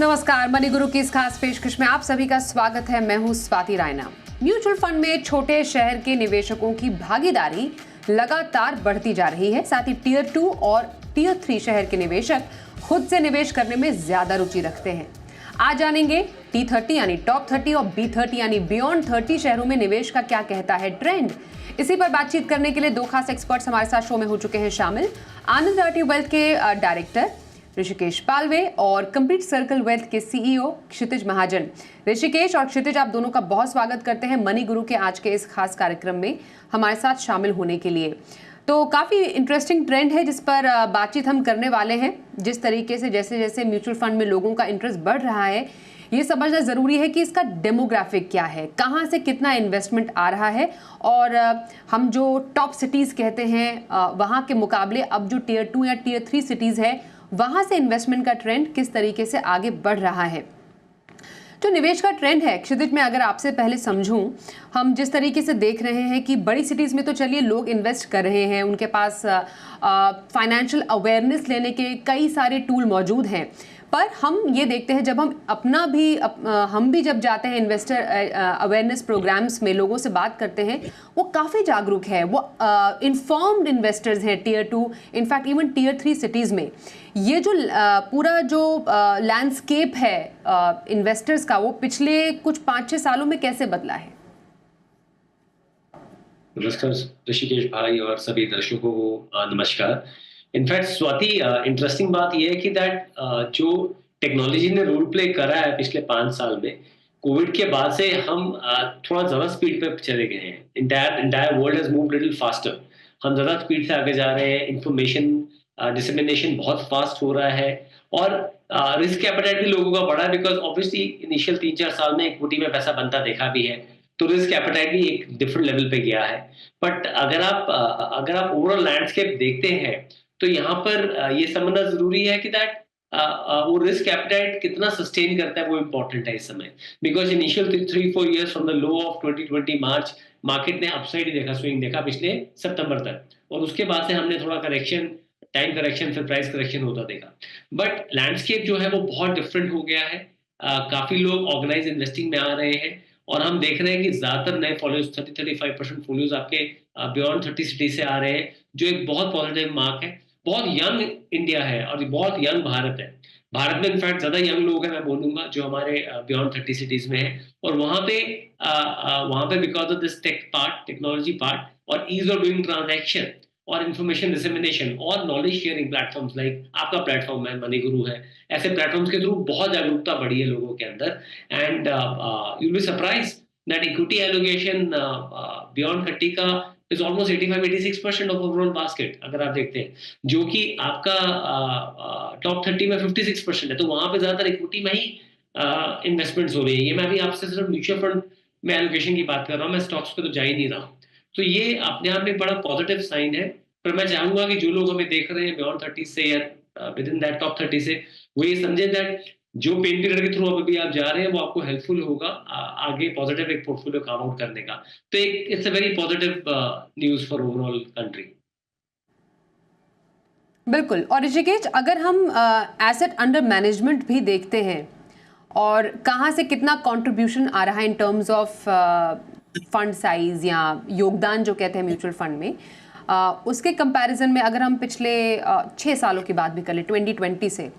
नमस्कार, मनी गुरु की इस खास पेशकश में आप सभी का स्वागत है। मैं हूं स्वाति रायना। म्यूचुअल फंड में छोटे शहर के निवेशकों की भागीदारी लगातार बढ़ती जा रही है। साथ ही टियर 2 और टियर 3 शहर के निवेशक खुद से निवेश करने में ज्यादा रुचि रखते हैं। आज जानेंगे T30 यानी टॉप 30 और B30 यानी बियॉन्ड 30 शहरों में निवेश का क्या कहता है ट्रेंड। इसी पर बातचीत करने के लिए दो खास एक्सपर्ट्स हमारे साथ शो में हो चुके हैं शामिल। आनंद राठी वेल्थ के डायरेक्टर ऋषिकेश पालवे और कंप्लीट सर्कल वेल्थ के सीईओ क्षितिज महाजन। ऋषिकेश और क्षितिज, आप दोनों का बहुत स्वागत करते हैं मनी गुरु के आज के इस खास कार्यक्रम में हमारे साथ शामिल होने के लिए। तो काफ़ी इंटरेस्टिंग ट्रेंड है जिस पर बातचीत हम करने वाले हैं। जिस तरीके से जैसे जैसे म्यूचुअल फंड में लोगों का इंटरेस्ट बढ़ रहा है, ये समझना ज़रूरी है कि इसका डेमोग्राफिक क्या है, कहाँ से कितना इन्वेस्टमेंट आ रहा है और हम जो टॉप सिटीज़ कहते हैं वहाँ के मुकाबले अब जो टियर 2 या टियर 3 सिटीज़ है वहाँ से इन्वेस्टमेंट का ट्रेंड किस तरीके से आगे बढ़ रहा है। जो निवेश का ट्रेंड है क्षितिज, में अगर आपसे पहले समझूं, हम जिस तरीके से देख रहे हैं कि बड़ी सिटीज़ में तो चलिए लोग इन्वेस्ट कर रहे हैं, उनके पास फाइनेंशियल अवेयरनेस लेने के कई सारे टूल मौजूद हैं, पर हम ये देखते हैं जब हम भी जब जाते हैं इन्वेस्टर अवेयरनेस प्रोग्राम्स में, लोगों से बात करते हैं, वो काफ़ी जागरूक है, वो इन्फॉर्म्ड इन्वेस्टर्स हैं tier 2, in fact even tier 3 cities में। ये जो पूरा जो लैंडस्केप है इन्वेस्टर्स का, वो पिछले कुछ 5-6 सालों में कैसे बदला है? नमस्कार ऋषिकेश भाई और सभी दर्शकों को नमस्कार। इनफैक्ट स्वाति, इंटरेस्टिंग बात यह है कि जो टेक्नोलॉजी ने रोल प्ले करा है पिछले 5 साल में, कोविड के बाद से हम थोड़ा ज़्यादा स्पीड पे चले गए हैं। Entire world has moved little faster. हम ज़्यादा स्पीड से आगे जा रहे हैं। इंफॉर्मेशन डिसेमिनेशन बहुत फास्ट हो रहा है और रिस्क एपेटाइट भी लोगों का बढ़ा है, बिकॉज ऑब्वियसली इनिशियल 3-4 साल में इक्विटी में पैसा बनता देखा भी है, तो रिस्क एपेटाइट भी एक डिफरेंट लेवल पे गया है। बट अगर आप ओवरऑल लैंडस्केप देखते हैं तो यहाँ पर ये समझना जरूरी है कि वो रिस्क एपेटाइट कितना सस्टेन करता है, वो इम्पोर्टेंट है इस समय। Because initial 3-4 years from the low of 2020 March, market ने अपसाइड ही देखा, स्विंग देखा पिछले सितंबर तक, और उसके बाद से हमने थोड़ा टाइम करेक्शन फिर प्राइस करेक्शन होता देखा। बट लैंडस्केप जो है वो बहुत डिफरेंट हो गया है। काफी लोग ऑर्गेनाइज इन्वेस्टिंग में आ रहे हैं और हम देख रहे हैं कि ज्यादातर नए फॉलोअर्स 30-35% फॉलोअर्स आपके बियॉन्ड 30 सिटी से आ रहे हैं, जो एक बहुत पॉजिटिव मार्क है। बहुत यंग इंडिया है और बहुत यंग भारत है। भारत में इनफैक्ट ज्यादा यंग लोग हैं, मैं बोलूंगा, जो हमारे बियॉन्ड 30 सिटीज में है। और वहां पे because of this technology part और ईज ऑफ डूइंग ट्रांजैक्शन और इन्फॉर्मेशन डिसेमिनेशन और नॉलेज शेयरिंग प्लेटफॉर्म्स लाइक आपका प्लेटफॉर्म है, मनी गुरु है, ऐसे प्लेटफॉर्म्स के थ्रू बहुत जागरूकता बढ़ी है लोगों के अंदर। And you will be surprise that equity allocation beyond 30 का is almost 85-86% of overall basket, अगर आप देखते हैं, जो कि आपका टॉप 30 में 56% है। तो वहां पे ज्यादातर इक्विटी में ही इन्वेस्टमेंट्स हो रही है। ये मैं अभी आपसे सिर्फ म्यूचुअल फंड में एलोकेशन की बात कर रहा हूँ, मैं स्टॉक्स पे तो जा ही नहीं रहा हूँ। तो ये अपने आप में बड़ा पॉजिटिव साइन है। पर मैं चाहूंगा कि जो लोग हमें देख रहे हैं बियॉन्ड 30 से या विद इन दैट टॉप 30 से, वो ये समझे दैट जो पेन पीरियड के थ्रू अभी आप जा रहे हैं वो आपको हेल्पफुल होगा आगे पॉजिटिव एक पोर्टफोलियो काम आउट करने का। तो it's a very positive news for overall country. बिल्कुल। और ऋषिकेश, अगर हम एसेट अंडर मैनेजमेंट भी देखते हैं और कहाँ से कितना कंट्रीब्यूशन आ रहा है in terms of fund size या योगदान जो कहते हैं म्यूचुअल फंड में, उसके कंपैरिजन में अगर हम पिछले 6 सालों की बात भी कर लें, 2020 से,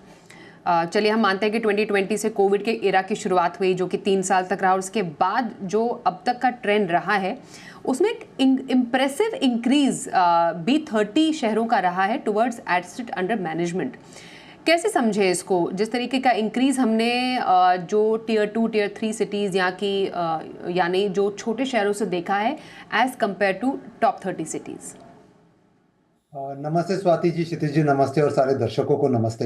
चलिए हम मानते हैं कि 2020 से कोविड के एरा की शुरुआत हुई जो कि 3 साल तक रहा, और उसके बाद जो अब तक का ट्रेंड रहा है उसमें एक इम्प्रेसिव इंक्रीज B30 शहरों का रहा है टुवर्ड्स एसेट अंडर मैनेजमेंट। कैसे समझे इसको? जिस तरीके का इंक्रीज हमने जो टियर 2 टियर 3 सिटीज़ यहाँ की यानी जो छोटे शहरों से देखा है as compared to top 30 cities. नमस्ते स्वाति जी, क्षितिज जी नमस्ते, और सारे दर्शकों को नमस्ते।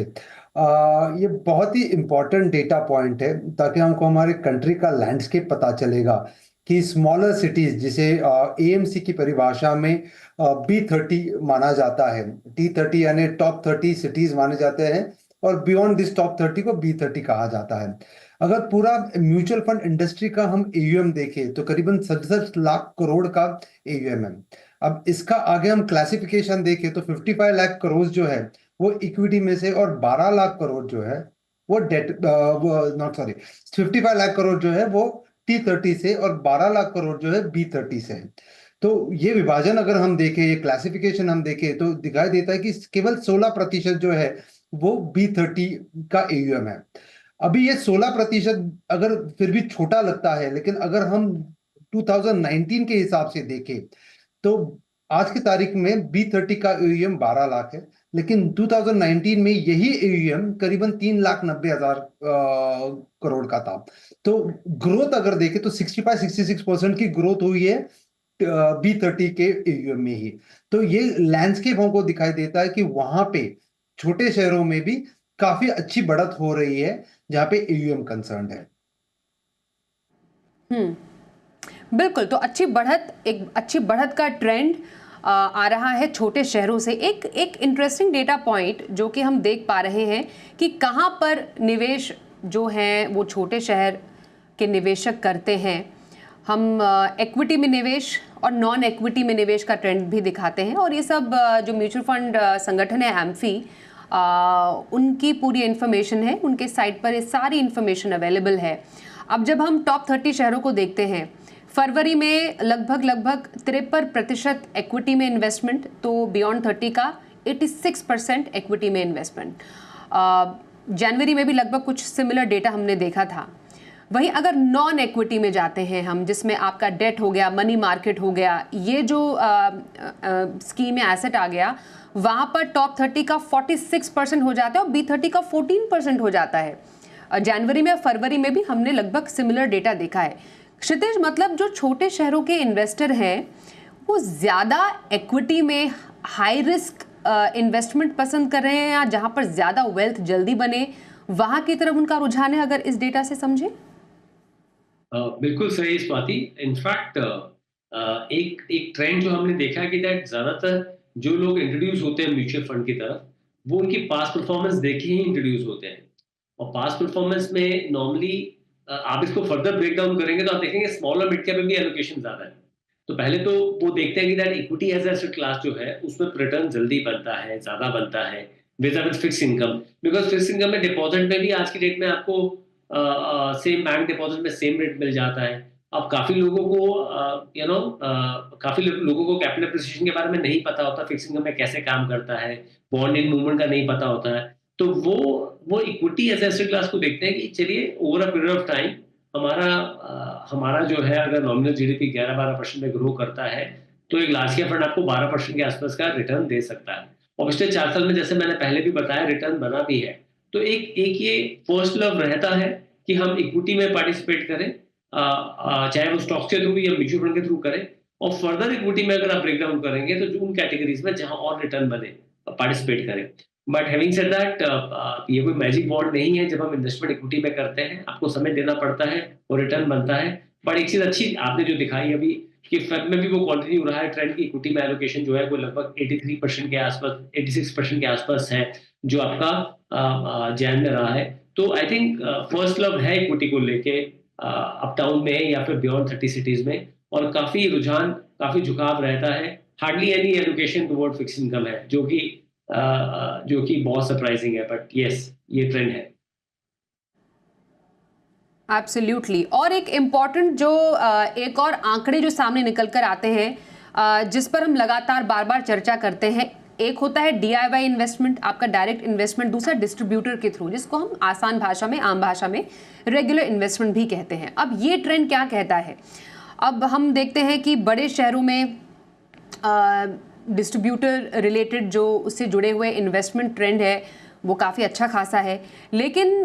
ये बहुत ही इम्पोर्टेंट डेटा पॉइंट है ताकि हमको हमारे कंट्री का लैंडस्केप पता चलेगा कि स्मॉलर सिटीज, जिसे एएमसी की परिभाषा में B30 माना जाता है, T30 यानी टॉप 30 सिटीज माने जाते हैं, और बियॉन्ड दिस टॉप 30 को B30 कहा जाता है। अगर पूरा म्यूचुअल फंड इंडस्ट्री का हम AUM देखें तो करीबन 67 लाख करोड़ का AUM है। अब इसका आगे हम क्लासिफिकेशन देखें तो 55 लाख करोड़ जो है वो इक्विटी में से, और 12 लाख करोड़ जो है वो debt not sorry 55 lakh crore जो है वो T30 से और 12 लाख करोड़ जो है B30 से है। तो ये विभाजन अगर हम देखें, ये क्लासिफिकेशन हम देखें, तो दिखाई देता है कि केवल 16% जो है वो B30 का AUM है। अभी ये 16% अगर फिर भी छोटा लगता है, लेकिन अगर हम 2019 के हिसाब से देखें तो आज की तारीख में B30 का AUM 12 लाख है, लेकिन 2019 में यही AUM करीबन 3,90,000 करोड़ का था। तो ग्रोथ अगर देखें तो 65-66% की ग्रोथ हुई है B30 के AUM में ही। तो ये लैंडस्केप हमको दिखाई देता है कि वहां पे छोटे शहरों में भी काफी अच्छी बढ़त हो रही है जहां पे AUM कंसर्न है। बिल्कुल, तो एक अच्छी बढ़त का ट्रेंड आ रहा है छोटे शहरों से। एक इंटरेस्टिंग डेटा पॉइंट जो कि हम देख पा रहे हैं कि कहाँ पर निवेश जो है वो छोटे शहर के निवेशक करते हैं। हम इक्विटी में निवेश और नॉन इक्विटी में निवेश का ट्रेंड भी दिखाते हैं, और ये सब जो म्यूचुअल फंड संगठन है एम्फी, उनकी पूरी इन्फॉर्मेशन है, उनके साइट पर ये सारी इन्फॉर्मेशन अवेलेबल है। अब जब हम टॉप 30 शहरों को देखते हैं, फरवरी में लगभग 53% इक्विटी में इन्वेस्टमेंट, तो बियॉन्ड 30 का 86% इक्विटी में इन्वेस्टमेंट। जनवरी में भी लगभग कुछ सिमिलर डेटा हमने देखा था। वहीं अगर नॉन इक्विटी में जाते हैं हम, जिसमें आपका डेट हो गया, मनी मार्केट हो गया, ये जो स्कीम में एसेट आ गया, वहाँ पर टॉप 30 का 46% हो जाता है और B30 का 14% हो जाता है। जनवरी में और फरवरी में भी हमने लगभग सिमिलर डेटा देखा है। क्षितिज, मतलब जो छोटे शहरों के इन्वेस्टर हैं वो ज़्यादा इक्विटी में हाई रिस्क इन्वेस्टमेंट पसंद कर रहे हैं, या जहाँ पर ज़्यादा वेल्थ जल्दी बने वहाँ की तरफ उनका रुझान है, अगर इस डेटा से समझे? बिल्कुल सही स्वाति। इनफैक्ट एक ट्रेंड जो हमने देखा है कि दैट ज्यादातर जो लोग इंट्रोड्यूस होते हैं म्यूचुअल फंड की तरफ, वो उनकी पास्ट परफॉर्मेंस देख के ही इंट्रोड्यूस होते हैं। और पास्ट परफॉर्मेंस में नॉर्मली आप इसको फर्दर ब्रेक डाउन करेंगे तो आप देखेंगे स्मॉल और मिड कैप में भी एलोकेशन ज्यादा है। तो पहले तो वो देखते हैं कि that equity as asset class जो है उसमें रिटर्न जल्दी बनता है, ज्यादा बनता है with fix income. Because fix income में डिपॉजिट में भी आज की डेट में आपको सेम बैंक डिपॉजिट में सेम रेट मिल जाता है। अब काफी लोगों को लोगों को कैपिटल एप्रिसिएशन के बारे में नहीं पता होता, फिक्स इनकम में कैसे काम करता है, बॉन्ड इन मूवमेंट का नहीं पता होता है। तो वो इक्विटी एज एसेट क्लास को देखते हैं कि चलिए over a period of time हमारा जो है अगर नॉमिनल जीडीपी 11-12% में ग्रो करता है तो एक लार्ज कैप फंड आपको 12% के आसपास का रिटर्न दे सकता है। और पिछले 4 साल में जैसे मैंने पहले भी बताया रिटर्न बना भी है। तो एक ये फर्स्ट लव रहता है कि हम इक्विटी में पार्टिसिपेट करें, चाहे वो स्टॉक्स के थ्रू या म्यूचुअल फंड के थ्रू करें। और फर्दर इक्विटी में अगर आप ब्रेक डाउन करेंगे तो उन कैटेगरीज में जहां और रिटर्न बने पार्टिसिपेट करें। बट हैविंग सेड दैट, ये कोई मैजिक बॉन्ड नहीं है। जब हम इन्वेस्टमेंट इक्विटी में करते हैं आपको समय देना पड़ता है और रिटर्न बनता है। बट एक चीज अच्छी आपने जो दिखाई अभी कि फेब में भी वो कंटिन्यू रहा है ट्रेंड की इक्विटी में एलोकेशन जो है वो लगभग 83% के आसपास, 86% के आसपास है जो आपका जैन में रहा है। तो आई थिंक फर्स्ट लव है इक्विटी को लेके अप टाउन में या फिर बियॉन्ड 30 सिटीज में, और काफी रुझान, काफी झुकाव रहता है। Hardly any allocation toward fix income है जो कि बहुत सरप्राइजिंग है। बट यस, ये ट्रेंड है। एब्सोल्युटली। और एक इम्पॉर्टेंट जो एक और आंकड़े जो सामने निकल कर आते हैं, जिस पर हम लगातार बार बार चर्चा करते हैं, एक होता है DIY इन्वेस्टमेंट, आपका डायरेक्ट इन्वेस्टमेंट, दूसरा डिस्ट्रीब्यूटर के थ्रू, जिसको हम आसान भाषा में, आम भाषा में रेगुलर इन्वेस्टमेंट भी कहते हैं। अब ये ट्रेंड क्या कहता है? अब हम देखते हैं कि बड़े शहरों में डिस्ट्रीब्यूटर रिलेटेड जो उससे जुड़े हुए इन्वेस्टमेंट ट्रेंड है वो काफ़ी अच्छा खासा है। लेकिन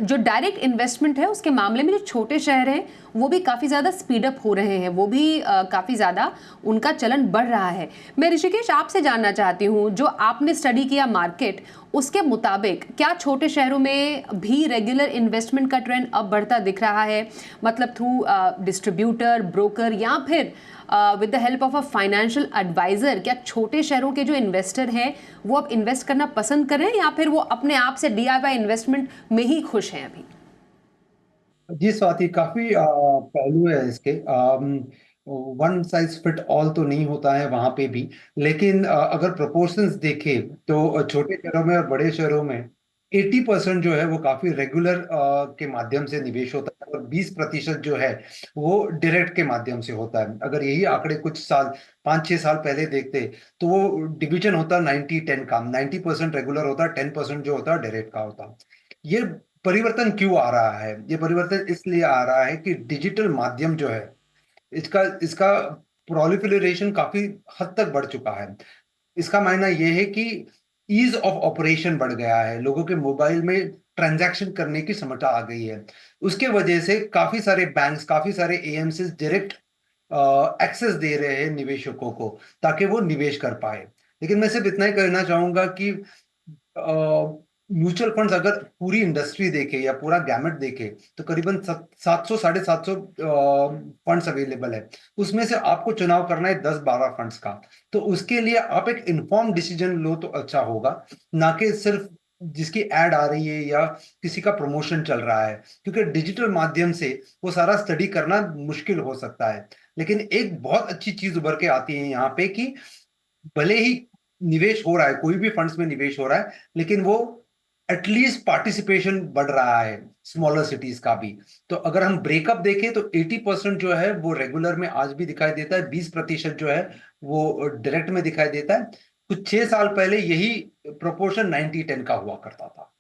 जो डायरेक्ट इन्वेस्टमेंट है उसके मामले में जो छोटे शहर हैं वो भी काफ़ी ज़्यादा स्पीडअप हो रहे हैं, वो भी काफ़ी ज़्यादा उनका चलन बढ़ रहा है। मैं ऋषिकेश आपसे जानना चाहती हूँ, जो आपने स्टडी किया मार्केट, उसके मुताबिक क्या छोटे शहरों में भी रेगुलर इन्वेस्टमेंट का ट्रेंड अब बढ़ता दिख रहा है? मतलब थ्रू डिस्ट्रीब्यूटर, ब्रोकर, या फिर with the help of a financial advisor, क्या छोटे शहरों के जो इन्वेस्टर हैं वो अब इन्वेस्ट करना पसंद कर रहे हैं, या फिर वो अपने आप से DIY इन्वेस्टमेंट में ही खुश हैं अभी? जी स्वाति, काफी पहलू है इसके। वन साइज फिट ऑल तो नहीं होता है वहां पे भी, लेकिन अगर प्रोपोर्शंस देखें तो छोटे शहरों में और बड़े शहरों में 80% जो है वो काफी रेगुलर के माध्यम से निवेश होता है और 20% जो है वो डायरेक्ट के माध्यम से होता है। अगर यही आंकड़े कुछ साल 5-6 साल पहले देखते तो वो डिवीजन होता 90-10 का, 90% रेगुलर होता, 10% जो होता डायरेक्ट का होता। ये परिवर्तन क्यों आ रहा है? ये परिवर्तन इसलिए आ रहा है कि डिजिटल माध्यम जो है इसका इसका प्रोलिफरेशन काफी हद तक बढ़ चुका है। इसका मायना ये है कि ईज ऑफ ऑपरेशन बढ़ गया है, लोगों के मोबाइल में ट्रांजैक्शन करने की क्षमता आ गई है। उसके वजह से काफी सारे बैंक्स, काफी सारे एएमसीज डायरेक्ट एक्सेस दे रहे हैं निवेशकों को ताकि वो निवेश कर पाए। लेकिन मैं सिर्फ इतना ही कहना चाहूंगा कि म्यूचुअल फंड्स अगर पूरी इंडस्ट्री देखे या पूरा गैमेट देखे तो करीबन 700 750 फंड्स अवेलेबल है। उसमें से आपको चुनाव करना है 10-12 फंड्स का। तो उसके लिए आप एक इन्फॉर्म डिसीजन लो तो अच्छा होगा, ना कि सिर्फ जिसकी एड आ रही है या किसी का प्रमोशन चल रहा है, क्योंकि डिजिटल माध्यम से वो सारा स्टडी करना मुश्किल हो सकता है। लेकिन एक बहुत अच्छी चीज उभर के आती है यहाँ पे कि भले ही निवेश हो रहा है, कोई भी फंड्स में निवेश हो रहा है, लेकिन वो एटलीस्ट पार्टिसिपेशन बढ़ रहा है स्मॉलर सिटीज का भी। तो अगर हम ब्रेकअप देखें तो 80% जो है वो रेगुलर में आज भी दिखाई देता है, 20% जो है वो डायरेक्ट में दिखाई देता है। कुछ 6 साल पहले यही प्रोपोर्शन 90-10 का हुआ करता था।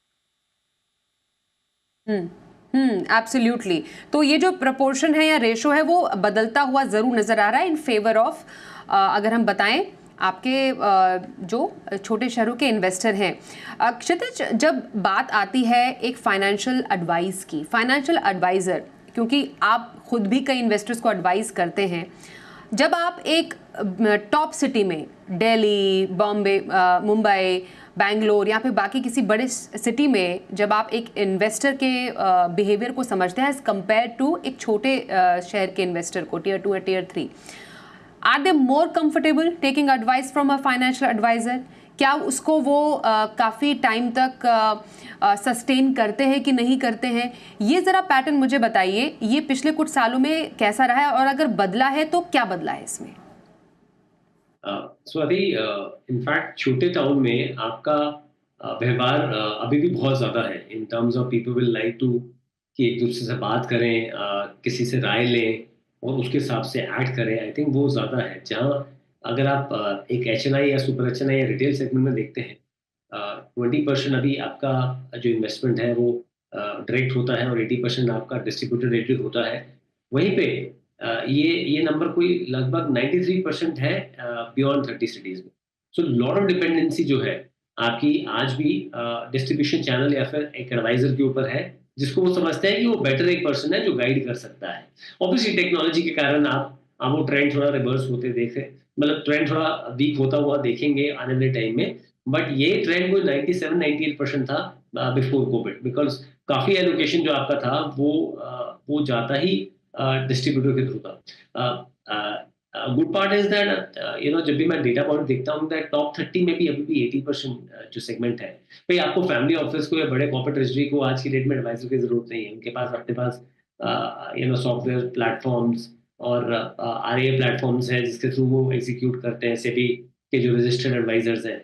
एब्सोल्युटली। तो ये जो प्रपोर्शन है या रेशो है वो बदलता हुआ ज़रूर नज़र आ रहा है इन फेवर ऑफ, अगर हम बताएं आपके जो छोटे शहरों के इन्वेस्टर हैं। क्षितिज, जब बात आती है एक फाइनेंशियल एडवाइस की, फाइनेंशियल एडवाइज़र, क्योंकि आप खुद भी कई इन्वेस्टर्स को एडवाइस करते हैं, जब आप एक टॉप सिटी में दिल्ली, बॉम्बे, मुंबई, बैंगलोर या फिर बाकी किसी बड़े सिटी में जब आप एक इन्वेस्टर के बिहेवियर को समझते हैं एज कंपेयर टू एक छोटे शहर के इन्वेस्टर को, टियर 2 या tier 3, are they more comfortable taking advice from a financial advisor? क्या उसको वो काफ़ी टाइम तक सस्टेन करते हैं कि नहीं करते हैं? ये ज़रा पैटर्न मुझे बताइए, ये पिछले कुछ सालों में कैसा रहा है और अगर बदला है तो क्या बदला है इसमें? स्वाति, इनफैक्ट छोटे टाउन में आपका व्यवहार अभी भी बहुत ज़्यादा है in terms of people will like to कि एक दूसरे से बात करें, किसी से राय लें और उसके हिसाब से एक्ट करें। आई थिंक वो ज़्यादा है। जहाँ अगर आप एक एचएनआई या सुपर एचएनआई या रिटेल सेगमेंट में देखते हैं, 20% अभी आपका जो इन्वेस्टमेंट है वो डायरेक्ट होता है और 80% आपका डिस्ट्रीब्यूटर रेटेड होता है। वहीं पे ये नंबर कोई लगभग 93% है बियॉन्ड 30 सिटीज में। सो लॉट ऑफ डिपेंडेंसी जो है आपकी आज भी डिस्ट्रीब्यूशन चैनल या फिर एक एडवाइजर के ऊपर है, जिसको वो समझते हैं कि वो बेटर एक पर्सन है जो गाइड कर सकता है। ऑब्वियसली टेक्नोलॉजी के कारण आप वो ट्रेंड थोड़ा रिवर्स होते देखे, मतलब ट्रेंड थोड़ा वीक होता हुआ देखेंगे आने वाले टाइम में। बट ये ट्रेंड कोई 97-98% था बिफोर कोविड, बिकॉज काफी एलोकेशन जो आपका था वो जाता ही डिस्ट्रीब्यूटर के थ्रू था। गुड पार्ट इज दैट जब भी मैं डेटा पॉइंट देखता हूँ दैट टॉप 30 में भी अभी भी 80% जो सेगमेंट है, भाई आपको फैमिली ऑफिस को या बड़े कॉर्पोरेट ट्रेजरी को आज की डेट में एडवाइजर की जरूरत नहीं है। उनके पास अपने पास सॉफ्टवेयर प्लेटफॉर्म्स और आरए प्लेटफॉर्म्स हैं जिसके थ्रू वो एग्जीक्यूट करते हैं। सेबी के जो रजिस्टर्ड एडवाइजर्स हैं,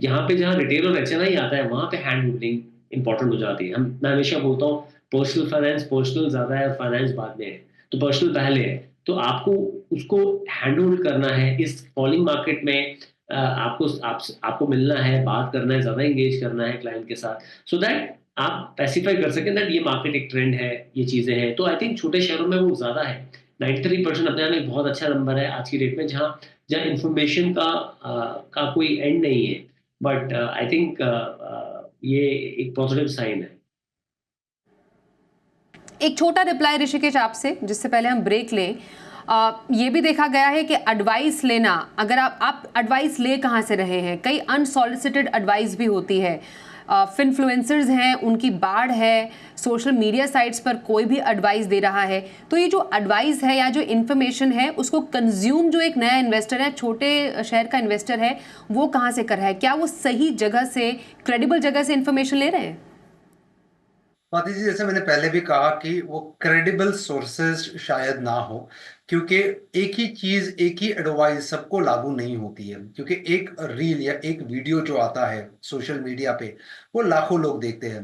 यहाँ पे जहाँ रिटेल और एचएनआई आता है वहाँ पे हैंड होल्डिंग इंपॉर्टेंट हो जाती है। मैं हमेशा बोलता हूँ पर्सनल फाइनेंस, पर्सनल ज्यादा है और फाइनेंस बाद में है, तो पर्सनल पहले है। तो आपको उसको हैंड होल्ड करना है इस फॉलिंग मार्केट में। आपको मिलना है, बात करना है, ज्यादा एंगेज करना है क्लाइंट के साथ, सो दैट आप स्पेसिफाई कर सकें दैट ये मार्केट एक ट्रेंड है, ये चीजें हैं। तो आई थिंक छोटे शहरों में वो ज्यादा है। 93% अपने आप में एक बहुत अच्छा नंबर है आज की डेट में, जहाँ जहाँ इंफॉर्मेशन का कोई एंड नहीं है। बट आई थिंक ये एक पॉजिटिव साइन है। एक छोटा रिप्लाई ऋषिकेश आपसे, जिससे पहले हम ब्रेक लें। ये भी देखा गया है कि एडवाइस लेना, अगर आप एडवाइस ले कहाँ से रहे हैं, कई अनसॉलिसिटेड एडवाइस भी होती है। फिनफ्लुएंसर्स हैं, उनकी बाढ़ है, सोशल मीडिया साइट्स पर कोई भी एडवाइस दे रहा है। तो ये जो एडवाइस है या जो इन्फॉर्मेशन है उसको कंज्यूम जो एक नया इन्वेस्टर है, छोटे शहर का इन्वेस्टर है, वो कहाँ से कर रहा है? क्या वो सही जगह से, क्रेडिबल जगह से इन्फॉर्मेशन ले रहे हैं? स्वाति जी, जैसे मैंने पहले भी कहा कि वो क्रेडिबल सोर्सेज शायद ना हो, क्योंकि एक ही चीज, एक ही एडवाइस सबको लागू नहीं होती है, क्योंकि एक रील या एक वीडियो जो आता है सोशल मीडिया पे वो लाखों लोग देखते हैं।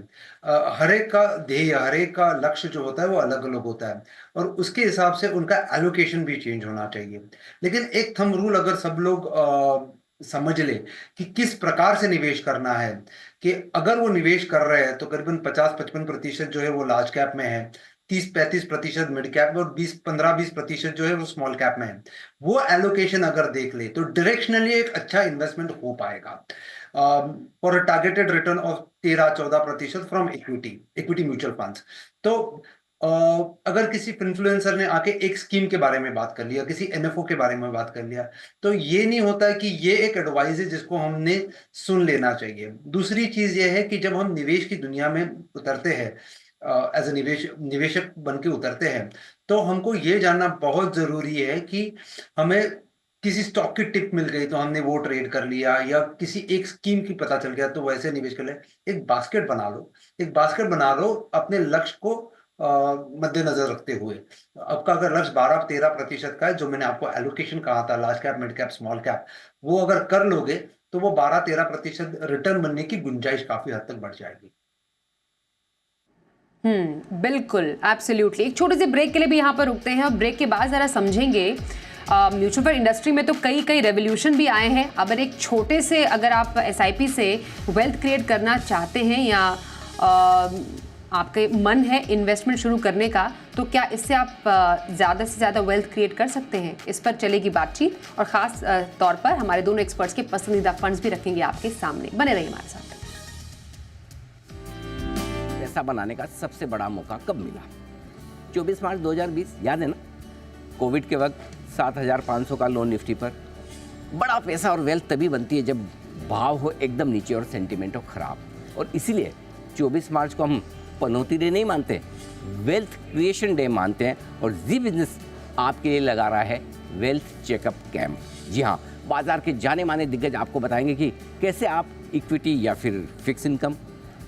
हर एक का ध्येय, हर एक का लक्ष्य जो होता है वो अलग अलग होता है, और उसके हिसाब से उनका एलोकेशन भी चेंज होना चाहिए। लेकिन एक थंब रूल अगर सब लोग समझ ले कि किस प्रकार से निवेश करना है, कि अगर वो निवेश कर रहे हैं तो करीबन 50-55% जो है वो लार्ज कैप में है, 30-35% मिड कैप में, और 15-20% जो है वो स्मॉल कैप में है। वो एलोकेशन अगर देख ले तो डायरेक्शनली एक अच्छा इन्वेस्टमेंट हो पाएगा for a targeted return of 13-14% from equity mutual funds. तो अगर किसी इन्फ्लुएंसर ने आके एक स्कीम के बारे में बात कर लिया, किसी एनएफओ के बारे में बात कर लिया, तो ये नहीं होता है कि ये एक एडवाइस है जिसको हमने सुन लेना चाहिए। दूसरी चीज ये है कि जब हम निवेश की दुनिया में उतरते हैं, एज ए निवेशक बन के उतरते हैं, तो हमको ये जानना बहुत जरूरी है कि हमें किसी स्टॉक की टिप मिल गई तो हमने वो ट्रेड कर लिया, या किसी एक स्कीम की पता चल गया तो वैसे निवेश कर ले। एक बास्केट बना लो, एक बास्केट बना लो अपने लक्ष्य को मद्देनजर रखते हुए। आपका अगर लक्ष्य 12-13% का है, जो मैंने आपको एलोकेशन कहा था, large cap, mid cap, small cap, वो अगर कर लोगे तो वो 12-13% रिटर्न बनने की गुंजाइश काफी हद तक बढ़ जाएगी। बिल्कुल, एब्सोल्युटली। एक छोटे से ब्रेक के लिए भी यहाँ पर रुकते हैं, और ब्रेक के बाद ज़रा समझेंगे म्यूचुअल फंड इंडस्ट्री में तो कई कई रेवोल्यूशन भी आए हैं। अगर एक छोटे से, अगर आप एसआईपी से वेल्थ क्रिएट करना चाहते हैं, या आपके मन है इन्वेस्टमेंट शुरू करने का, तो क्या इससे आप ज़्यादा से ज़्यादा वेल्थ क्रिएट कर सकते हैं? इस पर चलेगी बातचीत, और ख़ास तौर पर हमारे दोनों एक्सपर्ट्स के पसंदीदा फंड्स भी रखेंगे आपके सामने। बने रहिए हमारे साथ। पैसा बनाने का सबसे बड़ा मौका कब मिला? 24 मार्च 2020, याद है ना? कोविड के वक्त 7,500 का लोन निफ्टी पर। बड़ा पैसा और वेल्थ तभी बनती है जब भाव हो एकदम नीचे और सेंटिमेंट हो खराब। और इसीलिए 24 मार्च को हम पनौती डे नहीं मानते, वेल्थ क्रिएशन डे मानते हैं। और जी बिजनेस आपके लिए लगा रहा है वेल्थ चेकअप कैंप। जी हाँ, बाजार के जाने माने दिग्गज आपको बताएंगे कि कैसे आप इक्विटी या फिर फिक्स इनकम,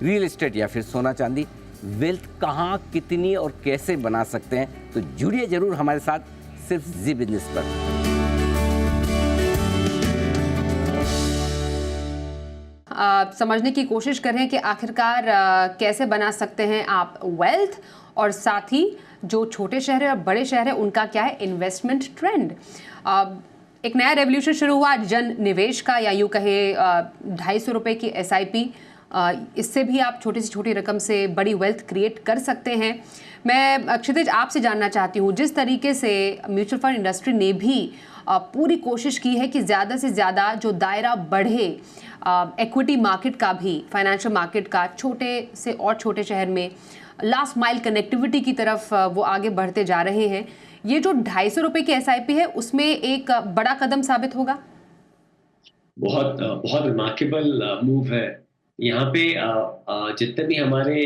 रियल एस्टेट या फिर सोना चांदी, वेल्थ कहाँ, कितनी और कैसे बना सकते हैं। तो जुड़िए जरूर हमारे साथ, सिर्फ जी बिजनेस पर। समझने की कोशिश कर रहे हैं कि आखिरकार कैसे बना सकते हैं आप वेल्थ, और साथ ही जो छोटे शहर है और बड़े शहर है उनका क्या है इन्वेस्टमेंट ट्रेंड। एक नया रेवोल्यूशन शुरू हुआ जन निवेश का, या यूँ कहे 250 रुपये की एसआईपी। इससे भी आप छोटी से छोटी रकम से बड़ी वेल्थ क्रिएट कर सकते हैं। मैं क्षितिज आपसे जानना चाहती हूँ, जिस तरीके से म्यूचुअल फंड इंडस्ट्री ने भी पूरी कोशिश की है कि ज़्यादा से ज़्यादा जो दायरा बढ़े इक्विटी मार्केट का भी, फाइनेंशियल मार्केट का, छोटे से और छोटे शहर में लास्ट माइल कनेक्टिविटी की तरफ वो आगे बढ़ते जा रहे हैं। ये जो 250 रुपये की एसआईपी है उसमें एक बड़ा कदम साबित होगा। बहुत बहुत रिमार्केबल मूव है। यहाँ पे जितने भी हमारे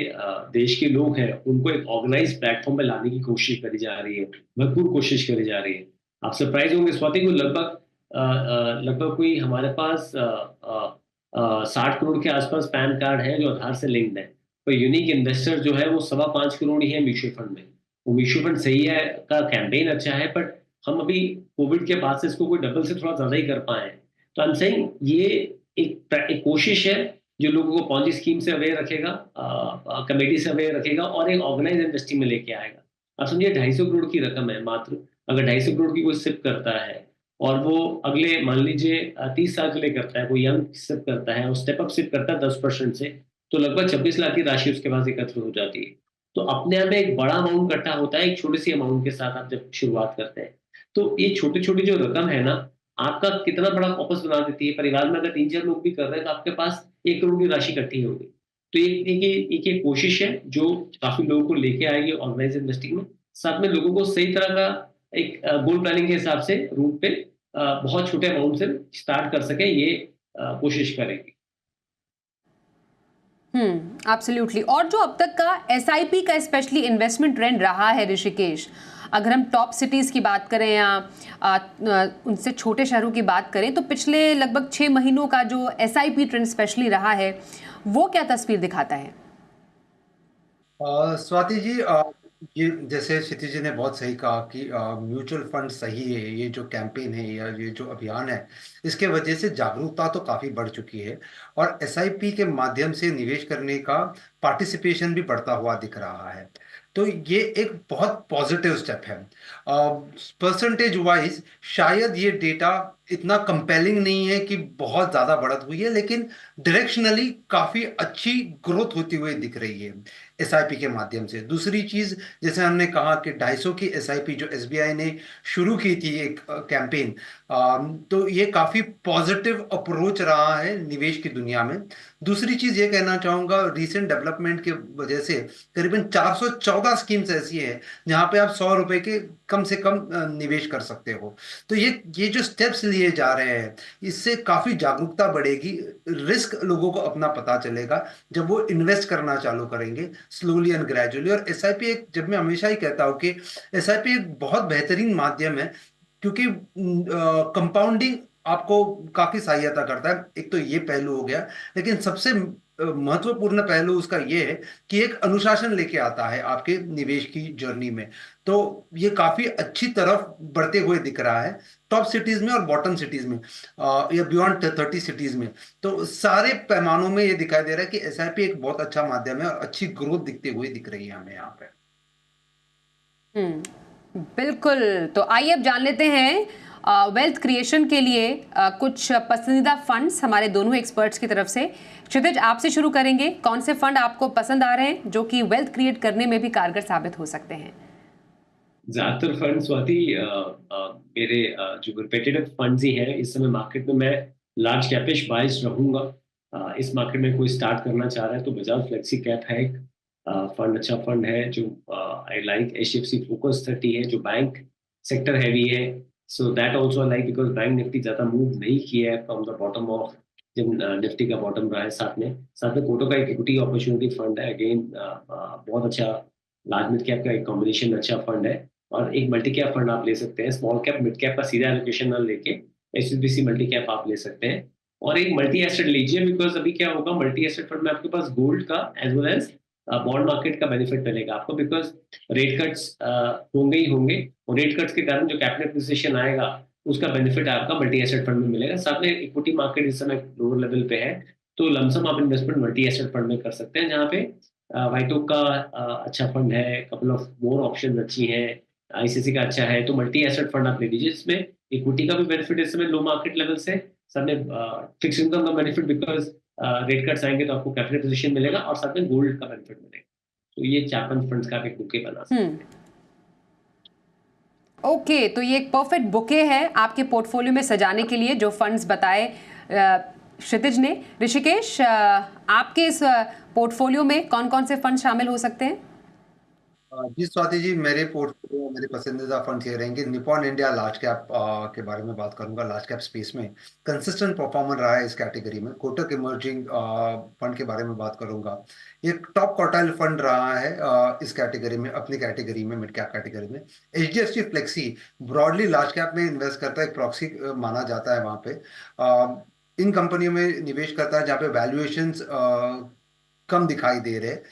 देश के लोग हैं उनको एक ऑर्गेनाइज प्लेटफॉर्म पे लाने की कोशिश करी जा रही है, भरपूर कोशिश करी जा रही है। आप सरप्राइज होंगे स्वाति को, लगभग कोई हमारे पास 60 करोड़ के आसपास पैन कार्ड है जो आधार से लिंक्ड है। तो यूनिक इन्वेस्टर जो है वो 5.25 करोड़ ही है म्यूचुअल फंड में। वो म्यूचुअल फंड सही है का कैंपेन अच्छा है, बट हम अभी कोविड के बाद से इसको कोई डबल से थोड़ा ज्यादा ही कर पाए हैं। तो आई एम सेइंग ये एक कोशिश है जो लोगों को पॉन्जी स्कीम से अवेयर रखेगा, कमेटी से अवेयर रखेगा, और एक ऑर्गेनाइज इन्वेस्टिंग में लेके आएगा। आप समझिए 250 करोड़ की रकम है मात्र। अगर 250 करोड़ की कोई सिप करता है और वो अगले मान लीजिए 30 साल के लिए करता है, कोई यंग सिप करता है और स्टेप अप सिप करता है 10% से, तो लगभग 26 लाख की राशि उसके पास एकत्र हो जाती है। तो अपने आप में एक बड़ा अमाउंट इकट्ठा होता है एक छोटी सी अमाउंट के साथ आप जब शुरुआत करते हैं। तो ये छोटी छोटी जो रकम है ना, आपका कितना बड़ा कॉपस बना देती है। परिवार में अगर 3-4 लोग भी कर रहे हैं तो आपके पास 1 करोड़ की राशि इकट्ठी होगी। तो एक कोशिश है जो काफी लोगों को लेके आएगी ऑर्गेनाइज इन्वेस्टिंग में, साथ में लोगों को सही तरह का एक गोल प्लानिंग के हिसाब से रूट पे बहुत छोटे अमाउंट से स्टार्ट कर सके, ये कोशिश करेंगे। एब्सोल्युटली। और जो अब तक का एसआईपी का स्पेशली इन्वेस्टमेंट ट्रेंड रहा है ऋषिकेश, अगर हम टॉप सिटीज़ की बात करें या उनसे छोटे शहरों की बात करें, तो पिछले लगभग 6 महीनों का जो एसआईपी ट्रेंड स्पेशली रहा है वो क्या तस्वीर दिखाता है? स्वाति जी, ये जैसे क्षितिज जी ने बहुत सही कहा कि म्यूचुअल फंड सही है। ये जो कैंपेन है या ये जो अभियान है, इसके वजह से जागरूकता तो काफी बढ़ चुकी है और एसआईपी के माध्यम से निवेश करने का पार्टिसिपेशन भी बढ़ता हुआ दिख रहा है। तो ये एक बहुत पॉजिटिव स्टेप है। परसेंटेज वाइज शायद ये डेटा इतना कंपेलिंग नहीं है कि बहुत ज्यादा बढ़त हुई है, लेकिन डायरेक्शनली काफी अच्छी ग्रोथ होती हुई दिख रही है एसआईपी के माध्यम से। दूसरी चीज, जैसे हमने कहा कि 250 की एसआईपी जो एसबीआई ने शुरू की थी एक कैंपेन, तो ये काफी पॉजिटिव अप्रोच रहा है निवेश की दुनिया में। दूसरी चीज ये कहना चाहूंगा, रीसेंट डेवलपमेंट के वजह से करीबन 414 स्कीम्स ऐसी है जहां पे आप 100 रुपए के कम से कम निवेश कर सकते हो। तो ये जो स्टेप्स लिए जा रहे हैं, इससे काफी जागरूकता बढ़ेगी, रिस्क लोगों को अपना पता चलेगा जब वो इन्वेस्ट करना चालू करेंगे स्लोली एंड ग्रेजुअली। और एसआईपी एक, जब मैं हमेशा ही कहता हूँ कि एसआईपी एक बहुत बेहतरीन माध्यम है, क्योंकि कंपाउंडिंग आपको काफी सहायता करता है। एक तो ये पहलू हो गया, लेकिन सबसे महत्वपूर्ण पहलू उसका ये है कि एक अनुशासन लेके आता है आपके निवेश की जर्नी में। तो ये काफी अच्छी तरफ बढ़ते हुए दिख रहा है टॉप सिटीज में और बॉटम सिटीज में, या बियॉन्ड 30 सिटीज में। तो सारे पैमानों में ये दिखाई दे रहा है कि एसआईपी एक बहुत अच्छा माध्यम है और अच्छी ग्रोथ दिखते हुए दिख रही है हमें यहाँ पे। बिल्कुल। तो आइए अब जान लेते हैं वेल्थ क्रिएशन के लिए कुछ पसंदीदा फंड्स हमारे दोनों एक्सपर्ट्स की तरफ से। क्षितिज, आपसे शुरू करेंगे। कौन से फंड आपको पसंद आ रहे हैं जो कि वेल्थ क्रिएट करने में भी कारगर साबित हो सकते हैं? ज्यादातर फंड स्वाति मेरे जो रिपीटेटिव फंड्स ही हैं इस समय मार्केट में। मैं लार्ज कैपिश बाइज रहूंगा। इस मार्केट में कोई स्टार्ट करना चाह रहा है तो बजाज फ्लेक्सी कैप है एक फंड, अच्छा फंड है जो आई लाइक। एचडीएफसी फोकस 30 है जो बैंक सेक्टर हैवी है, so that also I like because bank Nifty ज्यादा मूव नहीं किया है फ्रॉम द बॉटम ऑफ जब निफ्टी का बॉटम रहा है। साथ में कोटक का एक इक्विटी अपॉर्चुनिटी फंड है, अगेन बहुत अच्छा लार्ज मिड कैप का एक कॉम्बिनेशन अच्छा फंड है। और एक मल्टी कैप फंड आप ले सकते हैं, स्मॉल कैप मिड कैप का सीधा एलोकेशन ना लेके एचएसबीसी मल्टी कैप आप ले सकते हैं। और एक मल्टी एसेट लीजिए, बिकॉज अभी क्या होगा मल्टी एसेट फंड में आपके पास गोल्ड का as well as bond market का बेनिफिट मिलेगा आपको, बिकॉज रेट कट्स होंगे ही होंगे और रेट कट्स के कारण जो कैपिटल एप्रिसिएशन आएगा उसका बेनिफिट आपका मल्टी एसेट फंड में मिलेगा। साथ में इक्विटी मार्केट इस समय लोअर लेवल पे है, तो लमसम आप इन्वेस्टमेंट मल्टी एसेट फंड में कर सकते हैं, जहाँ पे वाइटोक का अच्छा फंड है, कपल ऑफ मोर ऑप्शन अच्छी हैं, आईसीसी का अच्छा है। तो मल्टी एसेट फंड आप ले लीजिए, इसमें इक्विटी का भी बेनिफिट इस समय लो मार्केट लेवल से, साथ में फिक्स इनकम का बेनिफिट बिकॉज रेट कट्स आएंगे तो आपको कैपिटल पोजीशन मिलेगा, और साथ में गोल्ड का बेनिफिट मिलेगा। तो ये 4-5 फंड्स का आप एक बुके बना सकते हैं। ओके, तो ये एक परफेक्ट बुके है आपके पोर्टफोलियो में सजाने के लिए जो फंड्स बताए क्षितिज ने। ऋषिकेश, आपके इस पोर्टफोलियो में कौन कौन से फंड शामिल हो सकते हैं? जी स्वाति जी, मेरे पोर्टफोलियो मेरे पसंदीदा फंड ये रहेंगे। निपॉन इंडिया लार्ज कैप के बारे में बात करूंगा। लार्ज कैप स्पेस में कंसिस्टेंट परफॉर्मर रहा है इस कैटेगरी में। कोटक इमर्जिंग फंड के बारे में बात करूंगा। ये टॉप क्वार्टाइल फंड रहा है इस कैटेगरी में, अपनी कैटेगरी में, मिड कैप कैटेगरी में। HDFC flexi broadly large cap में इन्वेस्ट करता है, एक प्रॉक्सी माना जाता है वहां पे। इन कंपनियों में निवेश करता है जहाँ पे वैल्यूएशंस कम दिखाई दे रहे हैं।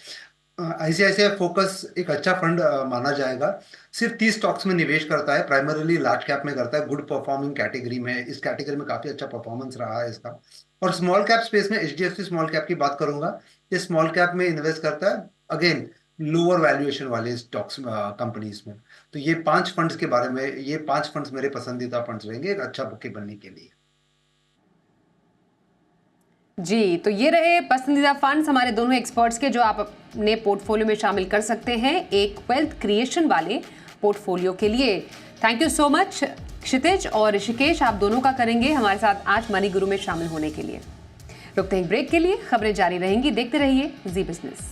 आईसीआईसीआई फोकस एक अच्छा फंड माना जाएगा। सिर्फ 30 स्टॉक्स में निवेश करता है, प्राइमरीली लार्ज कैप में करता है, गुड परफॉर्मिंग कैटेगरी में। इस कैटेगरी में काफी अच्छा परफॉर्मेंस रहा है इसका। और स्मॉल कैप स्पेस में एचडीएफसी स्मॉल कैप की बात करूंगा। ये स्मॉल कैप में इन्वेस्ट करता है, अगेन लोअर वैल्यूएशन वाले स्टॉक्स कंपनीज में। तो ये 5 फंड्स के बारे में, ये 5 फंड्स मेरे पसंदीदा फंड्स रहेंगे एक अच्छा बुके बनने के लिए। जी, तो ये रहे पसंदीदा फंड्स हमारे दोनों एक्सपर्ट्स के जो आप अपने पोर्टफोलियो में शामिल कर सकते हैं एक वेल्थ क्रिएशन वाले पोर्टफोलियो के लिए। थैंक यू सो मच क्षितिज और ऋषिकेश, आप दोनों का करेंगे हमारे साथ आज मनी गुरु में शामिल होने के लिए। रुकते हैं ब्रेक के लिए, खबरें जारी रहेंगी, देखते रहिए जी बिजनेस।